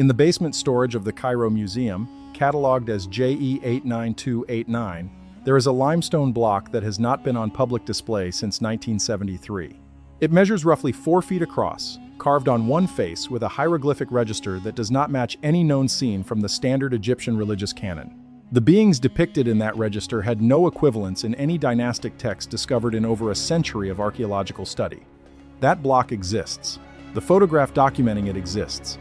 In the basement storage of the Cairo Museum, catalogued as JE89289, there is a limestone block that has not been on public display since 1973. It measures roughly 4 feet across, carved on one face with a hieroglyphic register that does not match any known scene from the standard Egyptian religious canon. The beings depicted in that register had no equivalents in any dynastic text discovered in over a century of archaeological study. That block exists. The photograph documenting it exists.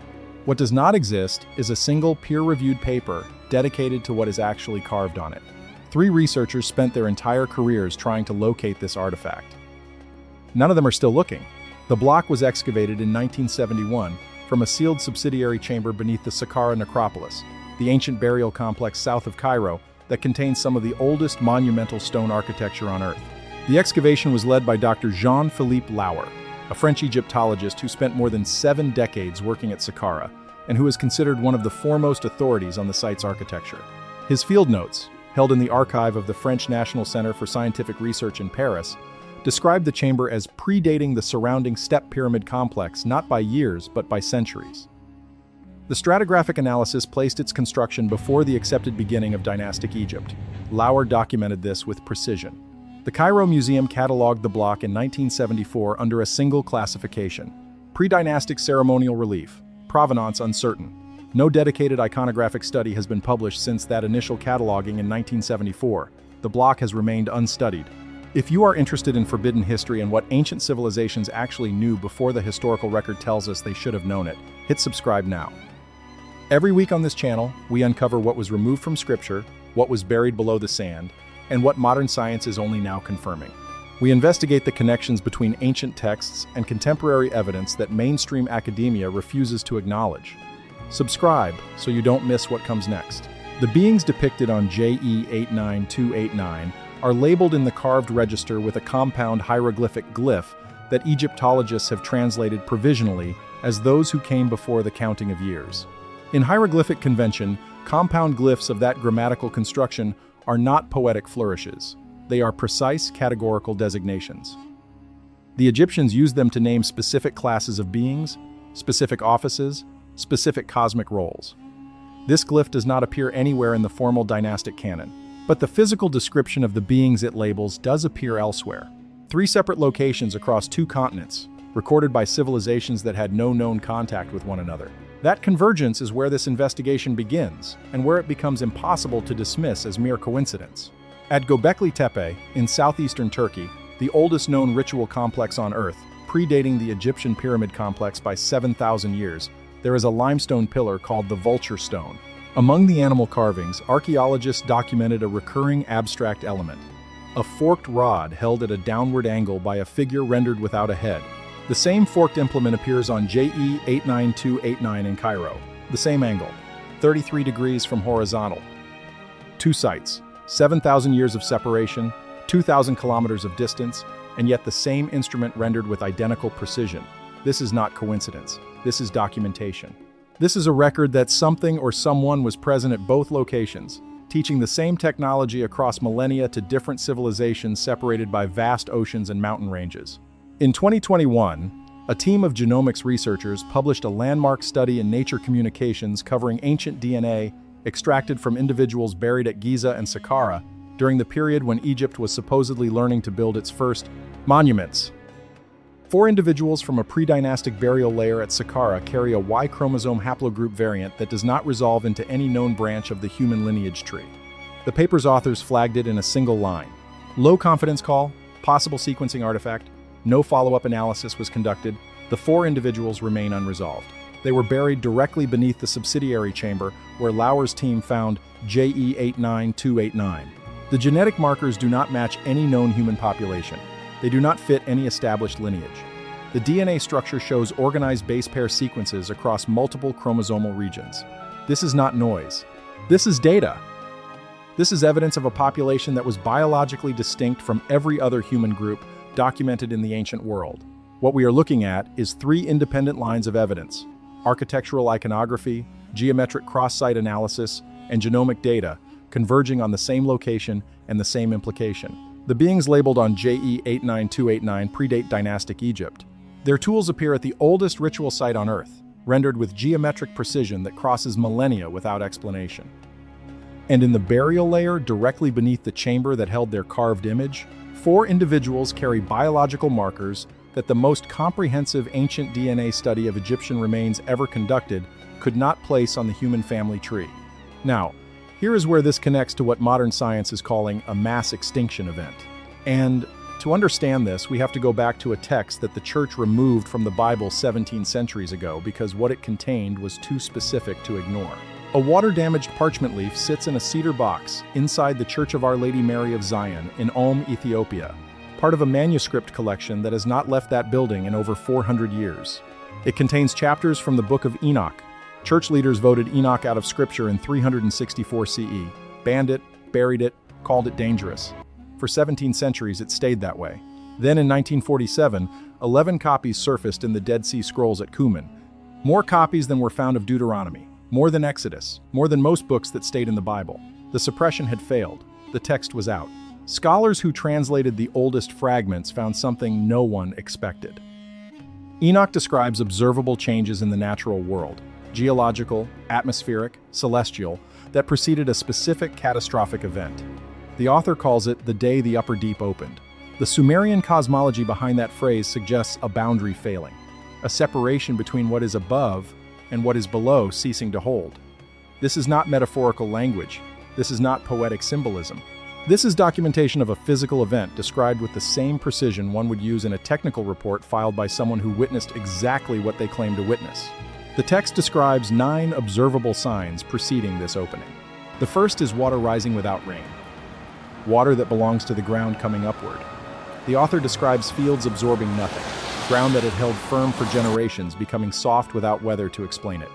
What does not exist is a single peer-reviewed paper dedicated to what is actually carved on it. 3 researchers spent their entire careers trying to locate this artifact. None of them are still looking. The block was excavated in 1971 from a sealed subsidiary chamber beneath the Saqqara necropolis, the ancient burial complex south of Cairo that contains some of the oldest monumental stone architecture on Earth. The excavation was led by Dr. Jean-Philippe Lauer, a French Egyptologist who spent more than 7 decades working at Saqqara, and who is considered one of the foremost authorities on the site's architecture. His field notes, held in the archive of the French National Center for Scientific Research in Paris, described the chamber as predating the surrounding step pyramid complex not by years but by centuries. The stratigraphic analysis placed its construction before the accepted beginning of dynastic Egypt. Lauer documented this with precision. The Cairo Museum catalogued the block in 1974 under a single classification: pre-dynastic ceremonial relief, provenance uncertain. No dedicated iconographic study has been published since that initial cataloging in 1974. The block has remained unstudied. If you are interested in forbidden history and what ancient civilizations actually knew before the historical record tells us they should have known it, hit subscribe now. Every week on this channel, we uncover what was removed from scripture, what was buried below the sand, and what modern science is only now confirming. We investigate the connections between ancient texts and contemporary evidence that mainstream academia refuses to acknowledge. Subscribe so you don't miss what comes next. The beings depicted on JE89289 are labeled in the carved register with a compound hieroglyphic glyph that Egyptologists have translated provisionally as those who came before the counting of years. In hieroglyphic convention, compound glyphs of that grammatical construction are not poetic flourishes. They are precise categorical designations. The Egyptians used them to name specific classes of beings, specific offices, specific cosmic roles. This glyph does not appear anywhere in the formal dynastic canon, but the physical description of the beings it labels does appear elsewhere. 3 separate locations across 2 continents, recorded by civilizations that had no known contact with one another. That convergence is where this investigation begins, and where it becomes impossible to dismiss as mere coincidence. At Göbekli Tepe, in southeastern Turkey, the oldest known ritual complex on Earth, predating the Egyptian pyramid complex by 7,000 years, there is a limestone pillar called the Vulture Stone. Among the animal carvings, archaeologists documented a recurring abstract element: a forked rod held at a downward angle by a figure rendered without a head. The same forked implement appears on JE89289 in Cairo. The same angle, 33 degrees from horizontal. 2 sites, 7,000 years of separation, 2,000 kilometers of distance, and yet the same instrument rendered with identical precision. This is not coincidence. This is documentation. This is a record that something or someone was present at both locations, teaching the same technology across millennia to different civilizations separated by vast oceans and mountain ranges. In 2021, a team of genomics researchers published a landmark study in Nature Communications covering ancient DNA extracted from individuals buried at Giza and Saqqara during the period when Egypt was supposedly learning to build its first monuments. 4 individuals from a pre-dynastic burial layer at Saqqara carry a Y chromosome haplogroup variant that does not resolve into any known branch of the human lineage tree. The paper's authors flagged it in a single line: low confidence call, possible sequencing artifact. No follow-up analysis was conducted. The 4 individuals remain unresolved. They were buried directly beneath the subsidiary chamber where Lauer's team found JE89289. The genetic markers do not match any known human population. They do not fit any established lineage. The DNA structure shows organized base pair sequences across multiple chromosomal regions. This is not noise. This is data. This is evidence of a population that was biologically distinct from every other human group documented in the ancient world. What we are looking at is 3 independent lines of evidence: architectural iconography, geometric cross-site analysis, and genomic data converging on the same location and the same implication. The beings labeled on JE89289 predate dynastic Egypt. Their tools appear at the oldest ritual site on Earth, rendered with geometric precision that crosses millennia without explanation. And in the burial layer, directly beneath the chamber that held their carved image, 4 individuals carry biological markers that the most comprehensive ancient DNA study of Egyptian remains ever conducted could not place on the human family tree. Now, here is where this connects to what modern science is calling a mass extinction event. And to understand this, we have to go back to a text that the church removed from the Bible 17 centuries ago because what it contained was too specific to ignore. A water-damaged parchment leaf sits in a cedar box inside the Church of Our Lady Mary of Zion in Ulm, Ethiopia, part of a manuscript collection that has not left that building in over 400 years. It contains chapters from the Book of Enoch. Church leaders voted Enoch out of Scripture in 364 CE, banned it, buried it, called it dangerous. For 17 centuries, it stayed that way. Then in 1947, 11 copies surfaced in the Dead Sea Scrolls at Qumran. More copies than were found of Deuteronomy, more than Exodus, more than most books that stayed in the Bible. The suppression had failed. The text was out. Scholars who translated the oldest fragments found something no one expected. Enoch describes observable changes in the natural world, geological, atmospheric, celestial, that preceded a specific catastrophic event. The author calls it the day the upper deep opened. The Sumerian cosmology behind that phrase suggests a boundary failing, a separation between what is above and what is below ceasing to hold. This is not metaphorical language. This is not poetic symbolism. This is documentation of a physical event described with the same precision one would use in a technical report filed by someone who witnessed exactly what they claim to witness. The text describes 9 observable signs preceding this opening. The first is water rising without rain, water that belongs to the ground coming upward. The author describes fields absorbing nothing, ground that had held firm for generations becoming soft without weather to explain it.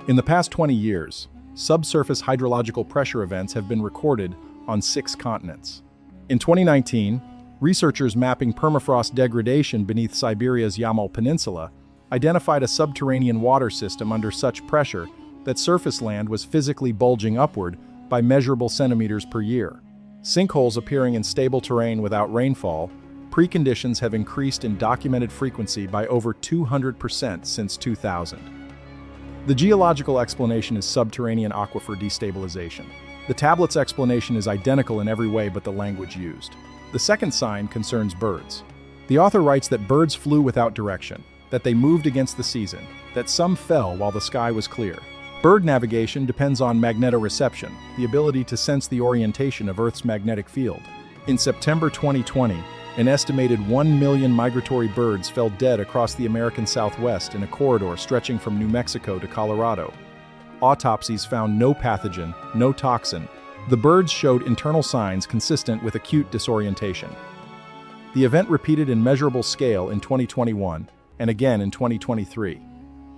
In the past 20 years, subsurface hydrological pressure events have been recorded on 6 continents. In 2019, researchers mapping permafrost degradation beneath Siberia's Yamal Peninsula identified a subterranean water system under such pressure that surface land was physically bulging upward by measurable centimeters per year. Sinkholes appearing in stable terrain without rainfall, preconditions have increased in documented frequency by over 200% since 2000. The geological explanation is subterranean aquifer destabilization. The tablet's explanation is identical in every way but the language used. The second sign concerns birds. The author writes that birds flew without direction, that they moved against the season, that some fell while the sky was clear. Bird navigation depends on magnetoreception, the ability to sense the orientation of Earth's magnetic field. In September 2020, an estimated 1 million migratory birds fell dead across the American Southwest in a corridor stretching from New Mexico to Colorado. Autopsies found no pathogen, no toxin. The birds showed internal signs consistent with acute disorientation. The event repeated in measurable scale in 2021 and again in 2023.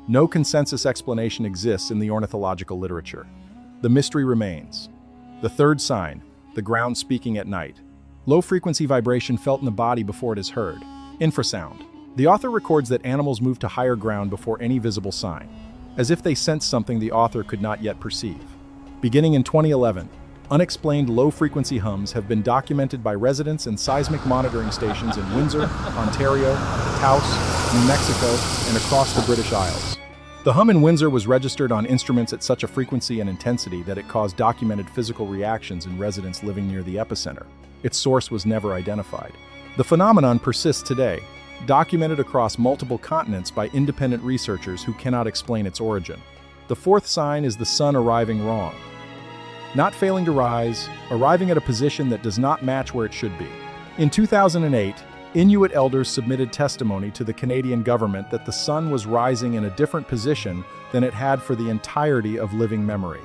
No consensus explanation exists in the ornithological literature. The mystery remains. The third sign, the ground speaking at night. Low-frequency vibration felt in the body before it is heard. Infrasound. The author records that animals move to higher ground before any visible sign, as if they sense something the author could not yet perceive. Beginning in 2011, unexplained low-frequency hums have been documented by residents and seismic monitoring stations in Windsor, Ontario, Taos, New Mexico, and across the British Isles. The hum in Windsor was registered on instruments at such a frequency and intensity that it caused documented physical reactions in residents living near the epicenter. Its source was never identified. The phenomenon persists today, documented across multiple continents by independent researchers who cannot explain its origin. The fourth sign is the sun arriving wrong. Not failing to rise, arriving at a position that does not match where it should be. In 2008, Inuit elders submitted testimony to the Canadian government that the sun was rising in a different position than it had for the entirety of living memory.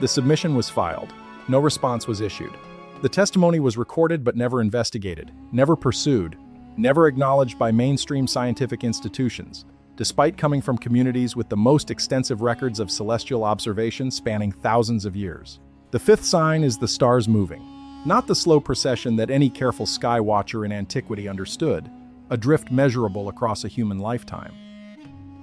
The submission was filed. No response was issued. The testimony was recorded but never investigated, never pursued, never acknowledged by mainstream scientific institutions, despite coming from communities with the most extensive records of celestial observation spanning thousands of years. The fifth sign is the stars moving. Not the slow procession that any careful sky watcher in antiquity understood, a drift measurable across a human lifetime.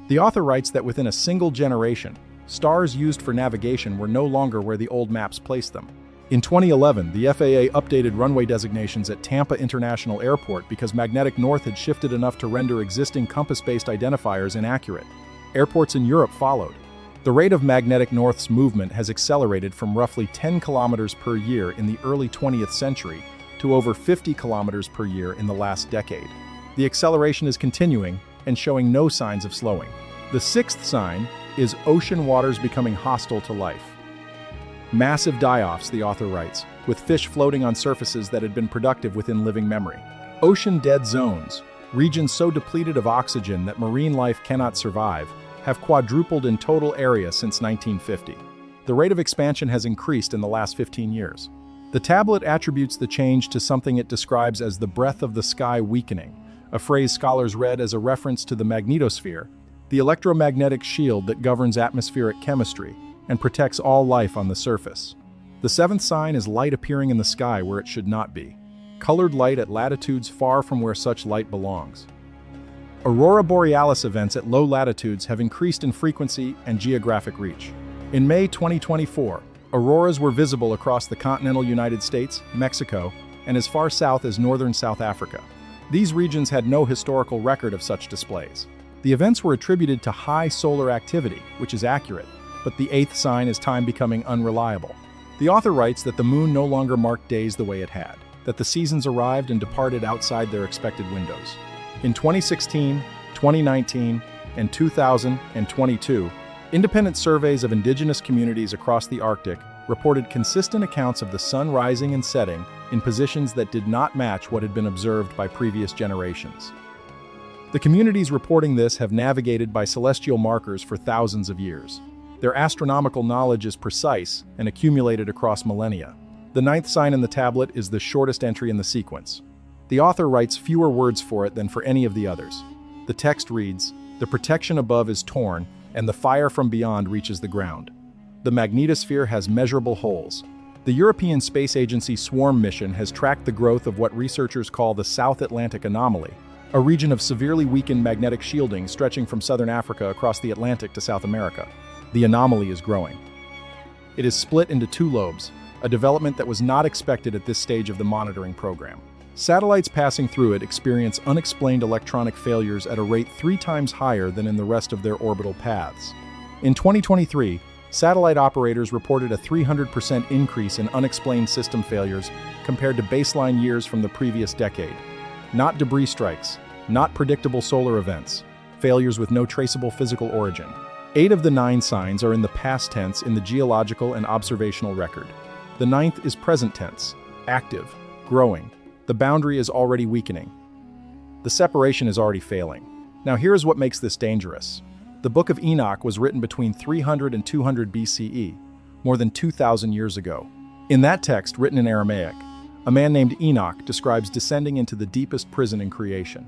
The author writes that within a single generation, stars used for navigation were no longer where the old maps placed them. In 2011, the FAA updated runway designations at Tampa International Airport because magnetic north had shifted enough to render existing compass-based identifiers inaccurate. Airports in Europe followed. The rate of magnetic north's movement has accelerated from roughly 10 kilometers per year in the early 20th century to over 50 kilometers per year in the last decade. The acceleration is continuing and showing no signs of slowing. The sixth sign is ocean waters becoming hostile to life. Massive die-offs, the author writes, with fish floating on surfaces that had been productive within living memory. Ocean dead zones, regions so depleted of oxygen that marine life cannot survive, have quadrupled in total area since 1950. The rate of expansion has increased in the last 15 years. The tablet attributes the change to something it describes as the breadth of the sky weakening, a phrase scholars read as a reference to the magnetosphere, the electromagnetic shield that governs atmospheric chemistry and protects all life on the surface. The seventh sign is light appearing in the sky where it should not be. Colored light at latitudes far from where such light belongs. Aurora borealis events at low latitudes have increased in frequency and geographic reach. In May 2024, auroras were visible across the continental United States, Mexico, and as far south as northern South Africa. These regions had no historical record of such displays. The events were attributed to high solar activity, which is accurate, but the eighth sign is time becoming unreliable. The author writes that the moon no longer marked days the way it had, that the seasons arrived and departed outside their expected windows. In 2016, 2019, and 2022, independent surveys of indigenous communities across the Arctic reported consistent accounts of the sun rising and setting in positions that did not match what had been observed by previous generations. The communities reporting this have navigated by celestial markers for thousands of years. Their astronomical knowledge is precise and accumulated across millennia. The ninth sign in the tablet is the shortest entry in the sequence. The author writes fewer words for it than for any of the others. The text reads, "The protection above is torn, and the fire from beyond reaches the ground. The magnetosphere has measurable holes." The European Space Agency Swarm mission has tracked the growth of what researchers call the South Atlantic Anomaly, a region of severely weakened magnetic shielding stretching from southern Africa across the Atlantic to South America. The anomaly is growing. It is split into two lobes, a development that was not expected at this stage of the monitoring program. Satellites passing through it experience unexplained electronic failures at a rate 3 times higher than in the rest of their orbital paths. In 2023, satellite operators reported a 300% increase in unexplained system failures compared to baseline years from the previous decade. Not debris strikes, not predictable solar events, failures with no traceable physical origin. 8 of the 9 signs are in the past tense in the geological and observational record. The 9th is present tense, active, growing. The boundary is already weakening. The separation is already failing. Now here's what makes this dangerous. The Book of Enoch was written between 300 and 200 BCE, more than 2,000 years ago. In that text, written in Aramaic, a man named Enoch describes descending into the deepest prison in creation.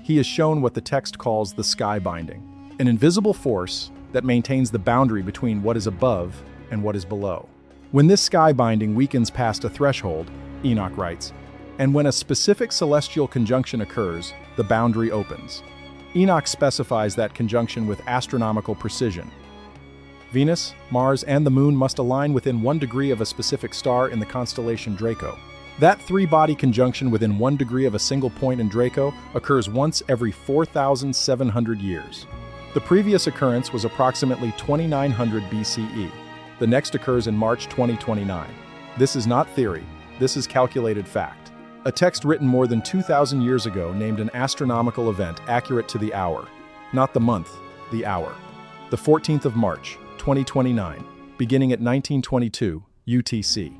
He is shown what the text calls the sky binding, an invisible force that maintains the boundary between what is above and what is below. When this sky binding weakens past a threshold, Enoch writes, and when a specific celestial conjunction occurs, the boundary opens. Enoch specifies that conjunction with astronomical precision. Venus, Mars, and the Moon must align within 1 degree of a specific star in the constellation Draco. That 3-body conjunction within 1 degree of a single point in Draco occurs once every 4,700 years. The previous occurrence was approximately 2900 BCE. The next occurs in March 2029. This is not theory, this is calculated fact. A text written more than 2,000 years ago named an astronomical event accurate to the hour, not the month, the hour. The 14th of March, 2029, beginning at 1922, UTC.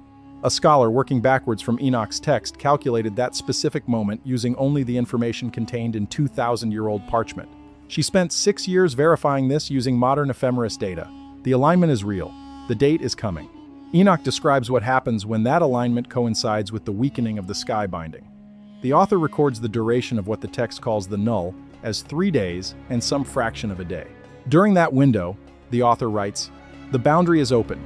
A scholar working backwards from Enoch's text calculated that specific moment using only the information contained in 2,000-year-old parchment. She spent 6 years verifying this using modern ephemeris data. The alignment is real. The date is coming. Enoch describes what happens when that alignment coincides with the weakening of the sky binding. The author records the duration of what the text calls the null as 3 days and some fraction of a day. During that window, the author writes, the boundary is open.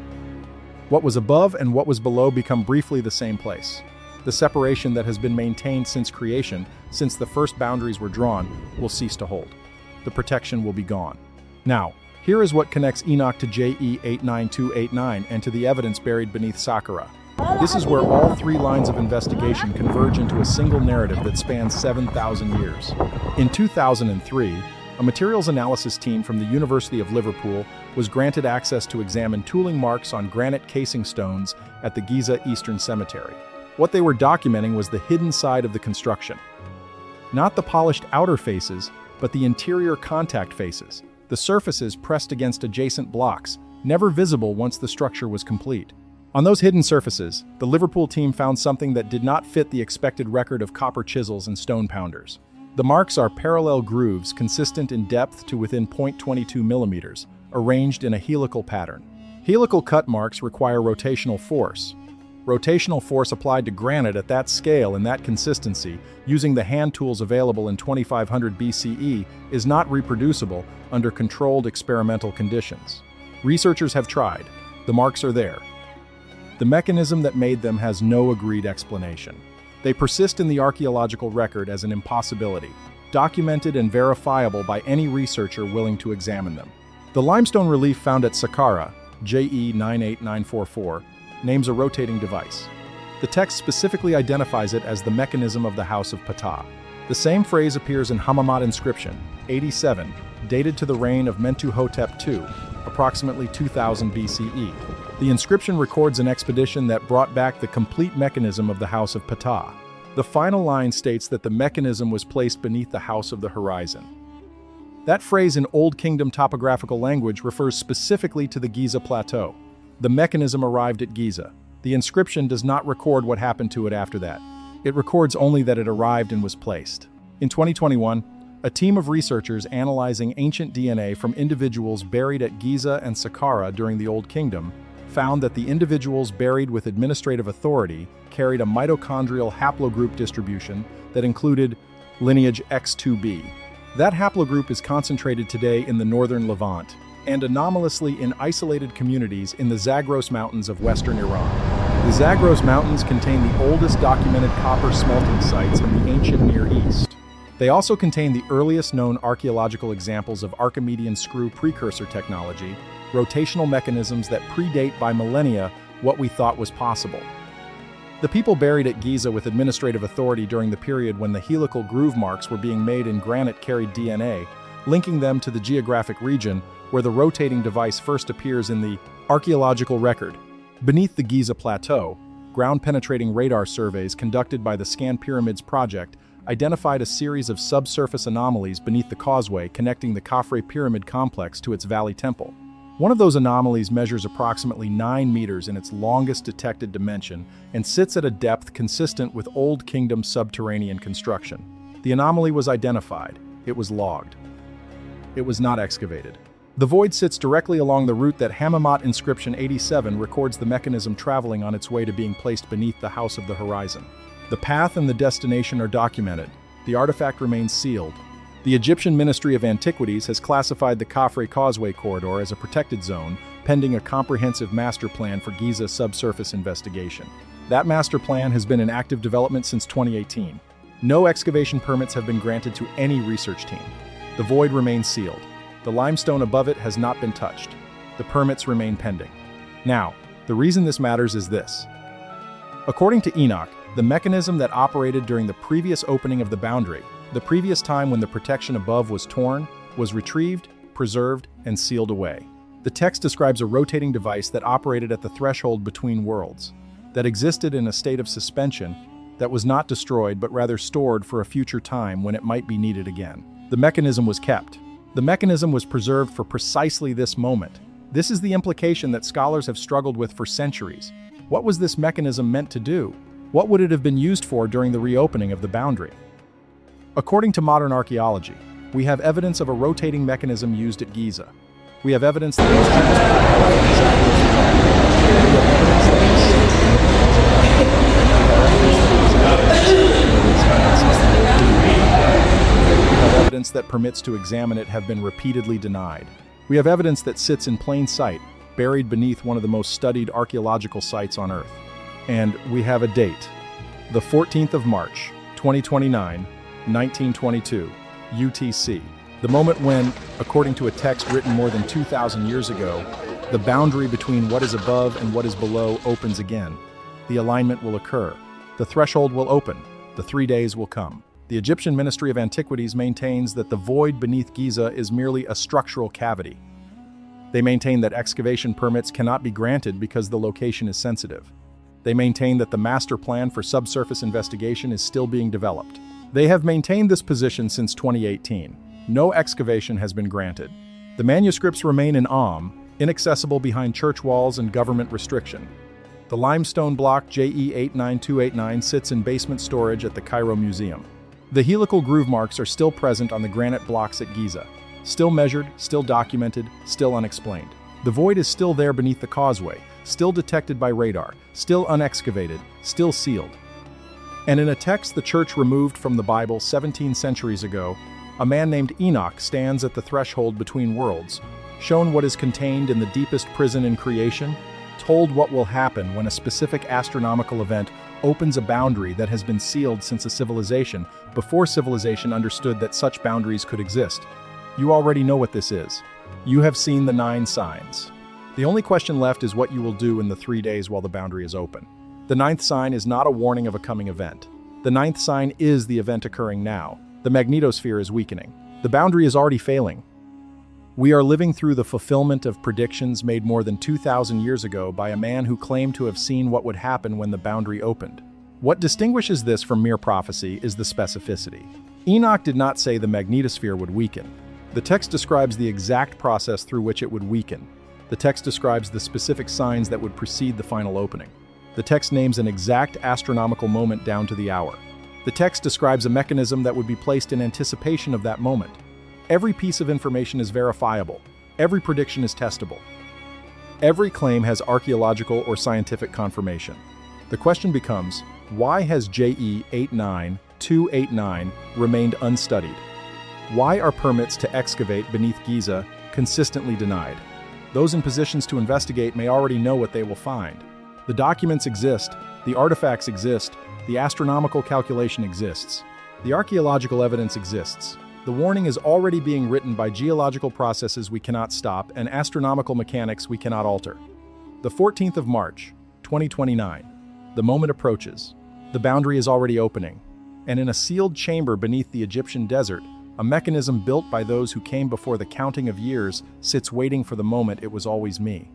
What was above and what was below become briefly the same place. The separation that has been maintained since creation, since the first boundaries were drawn, will cease to hold. The protection will be gone. Now, here is what connects Enoch to JE 89289 and to the evidence buried beneath Saqqara. This is where all 3 lines of investigation converge into a single narrative that spans 7,000 years. In 2003, A materials analysis team from the University of Liverpool was granted access to examine tooling marks on granite casing stones at the Giza Eastern Cemetery. What they were documenting was the hidden side of the construction. Not the polished outer faces, but the interior contact faces, the surfaces pressed against adjacent blocks, never visible once the structure was complete. On those hidden surfaces, the Liverpool team found something that did not fit the expected record of copper chisels and stone pounders. The marks are parallel grooves consistent in depth to within 0.22 millimeters, arranged in a helical pattern. Helical cut marks require rotational force. Rotational force applied to granite at that scale and that consistency, using the hand tools available in 2500 BCE, is not reproducible under controlled experimental conditions. Researchers have tried. The marks are there. The mechanism that made them has no agreed explanation. They persist in the archaeological record as an impossibility, documented and verifiable by any researcher willing to examine them. The limestone relief found at Saqqara, JE 98944, names a rotating device. The text specifically identifies it as the mechanism of the House of Ptah. The same phrase appears in Hammamat inscription, 87, dated to the reign of Mentuhotep II, approximately 2000 BCE. The inscription records an expedition that brought back the complete mechanism of the House of Ptah. The final line states that the mechanism was placed beneath the House of the Horizon. That phrase in Old Kingdom topographical language refers specifically to the Giza Plateau. The mechanism arrived at Giza. The inscription does not record what happened to it after that. It records only that it arrived and was placed. In 2021, a team of researchers analyzing ancient DNA from individuals buried at Giza and Saqqara during the Old Kingdom found that the individuals buried with administrative authority carried a mitochondrial haplogroup distribution that included lineage X2b. That haplogroup is concentrated today in the northern Levant and anomalously in isolated communities in the Zagros Mountains of western Iran. The Zagros Mountains contain the oldest documented copper smelting sites in the ancient Near East. They also contain the earliest known archaeological examples of Archimedean screw precursor technology, rotational mechanisms that predate by millennia what we thought was possible. The people buried at Giza with administrative authority during the period when the helical groove marks were being made in granite carried DNA, linking them to the geographic region where the rotating device first appears in the archaeological record. Beneath the Giza Plateau, ground-penetrating radar surveys conducted by the Scan Pyramids project identified a series of subsurface anomalies beneath the causeway connecting the Khafre Pyramid complex to its valley temple. One of those anomalies measures approximately 9 meters in its longest detected dimension and sits at a depth consistent with Old Kingdom subterranean construction. The anomaly was identified. It was logged. It was not excavated. The void sits directly along the route that Hammamat inscription 87 records the mechanism traveling on its way to being placed beneath the House of the Horizon. The path and the destination are documented. The artifact remains sealed. The Egyptian Ministry of Antiquities has classified the Khafre Causeway corridor as a protected zone, pending a comprehensive master plan for Giza subsurface investigation. That master plan has been in active development since 2018. No excavation permits have been granted to any research team. The void remains sealed. The limestone above it has not been touched. The permits remain pending. Now, the reason this matters is this. According to Enoch, the mechanism that operated during the previous opening of the boundary, the previous time when the protection above was torn, was retrieved, preserved, and sealed away. The text describes a rotating device that operated at the threshold between worlds, that existed in a state of suspension, that was not destroyed but rather stored for a future time when it might be needed again. The mechanism was kept. The mechanism was preserved for precisely this moment. This is the implication that scholars have struggled with for centuries. What was this mechanism meant to do? What would it have been used for during the reopening of the boundary? According to modern archaeology, we have evidence of a rotating mechanism used at Giza. We have evidence that evidence that permits to examine it have been repeatedly denied. We have evidence that sits in plain sight, buried beneath one of the most studied archaeological sites on Earth. And we have a date, the 14th of March, 2029, 1922, UTC, the moment when, according to a text written more than 2,000 years ago, the boundary between what is above and what is below opens again. The alignment will occur. The threshold will open. The 3 days will come. The The Egyptian Ministry of Antiquities maintains that the void beneath Giza is merely a structural cavity. They maintain that excavation permits cannot be granted because the location is sensitive. They maintain that the master plan for subsurface investigation is still being developed. They have maintained this position since 2018. No excavation has been granted. The manuscripts remain in inaccessible behind church walls and government restriction. The limestone block JE89289 sits in basement storage at the Cairo Museum. The helical groove marks are still present on the granite blocks at Giza. Still measured, still documented, still unexplained. The void is still there beneath the causeway, still detected by radar, still unexcavated, still sealed. And in a text the church removed from the Bible 17 centuries ago, a man named Enoch stands at the threshold between worlds, shown what is contained in the deepest prison in creation, told what will happen when a specific astronomical event opens a boundary that has been sealed since a civilization, before civilization understood that such boundaries could exist. You already know what this is. You have seen the 9 signs. The only question left is what you will do in the 3 days while the boundary is open. The 9th sign is not a warning of a coming event. The 9th sign is the event occurring now. The magnetosphere is weakening. The boundary is already failing. We are living through the fulfillment of predictions made more than 2,000 years ago by a man who claimed to have seen what would happen when the boundary opened. What distinguishes this from mere prophecy is the specificity. Enoch did not say the magnetosphere would weaken. The text describes the exact process through which it would weaken. The text describes the specific signs that would precede the final opening. The text names an exact astronomical moment down to the hour. The text describes a mechanism that would be placed in anticipation of that moment. Every piece of information is verifiable. Every prediction is testable. Every claim has archaeological or scientific confirmation. The question becomes, why has JE89289 remained unstudied? Why are permits to excavate beneath Giza consistently denied? Those in positions to investigate may already know what they will find. The documents exist, the artifacts exist, the astronomical calculation exists. The archaeological evidence exists. The warning is already being written by geological processes we cannot stop and astronomical mechanics we cannot alter. The 14th of March, 2029. The moment approaches. The boundary is already opening. And in a sealed chamber beneath the Egyptian desert, a mechanism built by those who came before the counting of years sits waiting for the moment it was always me.